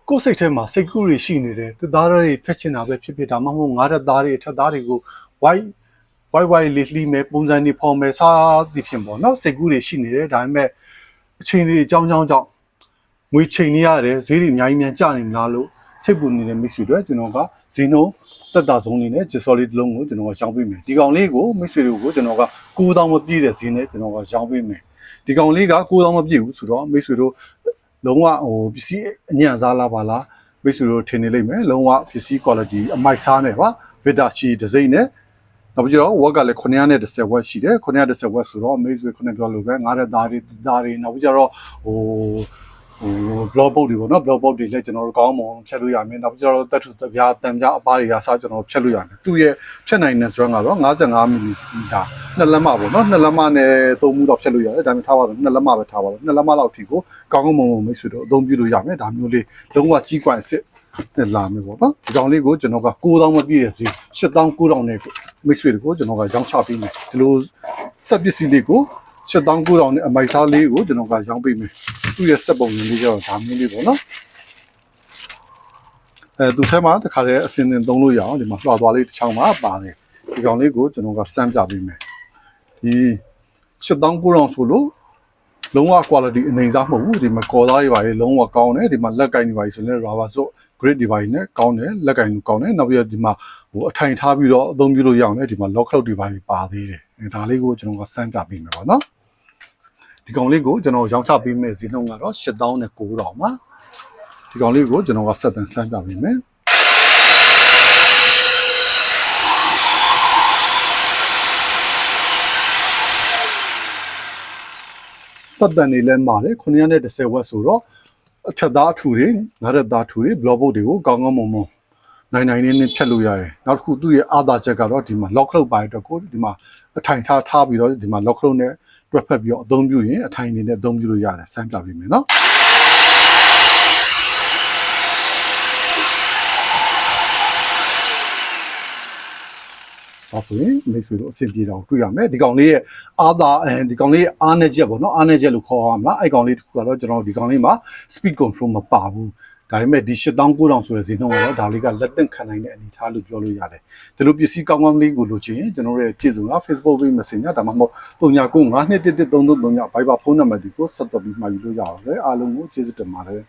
ကိုယ်စိတ်ထဲမှာစိတ်ကူးတွေရှိနေတယ်သူသားတွေဖက်ချင်တာပဲဖြစ်ဖြစ်ဒါမှမဟုတ်ငါးတဲ့သားတွေထက်သားတွေကို why လေးလှီးမဲ့ပုံစံတွေဖော်မဲ့စားသည်ဖြစ်ပေါ့နော်စိတ်ကူးတွေရှိနေတယ်ဒါပေမဲ့အချိန်တွေအကြောင်းကြောင့်ငွေချိန်နေရတယ်ဈေးတွေအများကြီးမြန်ကျနေမလားလို့စိတ်ပူနေတဲ့မိတ်ဆွေတွေကျွန်တော်ကဈေးနှုန်းတက်တာဆုံးနေနဲ့ဂျက်စော်လေးတစ်လုံးကိုကျွန်တော်ကရောင်းပေးမယ်ဒီကောင်လေးကိုမိတ်ဆွေတွေကိုကျွန်တော်က9000မပြည့်တဲ့ဈေးနဲ့ကျွန်တော်ကရောင်းပေးမယ်ဒီကောင်လေးက9000မပြည့်ဘူးဆိုတော့မိတ်ဆွေတို့လုံးဝပစ္စည်းအညံ့စားလာပါလားမိတ်ဆွေတို့ထင်နေလိမ့်မယ်လုံးဝပစ္စည်း quality အမိုက်စားနဲ့ပါဗစ်တာချီဒစိမ့်နဲ့နောက်ပြီးတော့ဝက်ကလည်း910ဝက်ရှိတယ်910ဝက်ဆိုတော့မိတ်ဆွေခုနပြောလို့ပဲငါးတဲ့သားတွေနောက်ပြီးတော့blog boat တွေပေါ့နော် blog boat တွေလည်းကျွန်တော်တို့ကောင်းမွန်ဖြတ်လို့ရမယ်နောက်ပြီးတော့တက်ထူတပြားတန်ပြားအပားတွေကစကျွန်တော်ဖြတ်လို့ရမယ်သူ့ရဲ့ဖြတ်နိုင်တဲ့စွမ်းကတော့55မီလီမီတာနှစ်လက်မပေါ့နော်နှစ်လက်မနဲ့သုံးမှုတော့ဖြတ်လို့ရတယ်ဒါပေမဲ့ထားပါတော့နှစ်လက်မပဲထားပါတော့နှစ်လက်မလောက်အထိကိုကောင်းကောင်းမွန်မွန်မိတ်ဆွေတို့အသုံးပြုလို့ရမယ်ဒါမျိုးလေးလုံးဝကြီးကွိုင်စစ်နဲ့လာမယ်ပေါ့နော်ဒီကောင်လေးကိုကျွန်တော်က9000မပြည့်ရစီ8900နဲ့မိတ်ဆွေတွေကိုကျွန်တော်ကရောင်းချပေးမယ်ဒီလိုဆက်ပစ္စည်းလေးကို8900နဲ့အမိုက်စားလေးကိုကျွန်တော်ကရောင်းပေးမယ်သူ့ရဲ့စက်ပုံလေးကျတော့ဒါမျိုးလေးပေါ့နော်သူထဲမှာတခါတည်းအစင်းစင်းသုံးလို့ရအောင်ဒီမှာလွှာသွားလေးတစ်ချောင်းမှာပါတယ်ဒီကောင်လေးကိုကျွန်တော်ကစမ်းပြပေးမယ်ဒီ8900ဆိုလို့လုံးဝ quality အနေစားမဟုတ်ဘူးဒီမှာကော်သားတွေပါလေလုံးဝကောင်းတယ်ဒီမှာလက်ကင်တွေပါဆိုရင် rubber ဆို grade တွေပါနဲ့ကောင်းတယ်လက်ကင်တွေကောင်းတယ်နောက်ပြီးတော့ဒီမှာအထိုင်ထားပြီးတော့အသုံးပြုလို့ရအောင်လေဒီမှာ lock cloud တွေပါသေးတယ်ဒါလေးကိုကျွန်တော်ကစမ်းပြပေးမယ်ပေါ့နော်ဒီကောင်လေးကိုကျွန်တော်ရောင်းချပေးမယ်ဈေးနှုန်းကတော့8900ပါဒီကောင်လေးကိုကျွန်တော်ကဆက်တန်စမ်းပြပေးမယ်ဆက်တန်နေလဲမှာတယ်910ဝက်ဆိုတော့အထက်သားအထူတွေငါးရက်သားအထူတွေ blog boat တွေကိုကောင်းကောင်းမွန်မွန်နိုင်နဲ့ဖြတ်လို့ရတယ်နောက်တစ်ခုသူ့ရဲ့အာသာချက်ကတော့ဒီမှာ lock cloud ပါတဲ့အတွက်ကိုဒီမှာအထိုင်ထားပြီးတော့ဒီမှာ lock cloud နဲ့တွက်ဖက်ပြီးတော့အသုံးပြုရင်အထိုင်အနေနဲ့အသုံးပြုလို့ရတယ်စမ်းပြပေးမယ်နော်ဆိုရင်မိတ်ဆွေတို့အဆင်ပြေတာကိုတွေ့ရမယ်ဒီကောင်လေးရဲ့ဒီကောင်လေးရဲ့အားနဲ့ချက်ပေါ့နော်အားနဲ့ချက်လို့ခေါ်ရမှာအဲ့ကောင်လေးတစ်ခုကတော့ကျွန်တော်ဒီကောင်လေးမှာ speed control မပါဘူးဒါပေမဲ့ဒီ8900ဆိုတဲ့ဈေးနှုန်းကတော့ဒါလေးကလက်သင့်ခံနိုင်တဲ့အနေအထားလို့ပြောလို့ရတယ်ဒီလိုပစ္စည်းကောင်းကောင်းလေးကိုလိုချင်ရင်ကျွန်တော်ရဲ့ပြည်စုံက Facebook page Messenger ဒါမှမဟုတ်39921133 Viber ဖုန်းနံပါတ်ဒီကိုဆက်သွယ်ပြီးမှာယူလို့ရပါတယ်အားလုံးကိုကျေးဇူးတင်ပါတယ်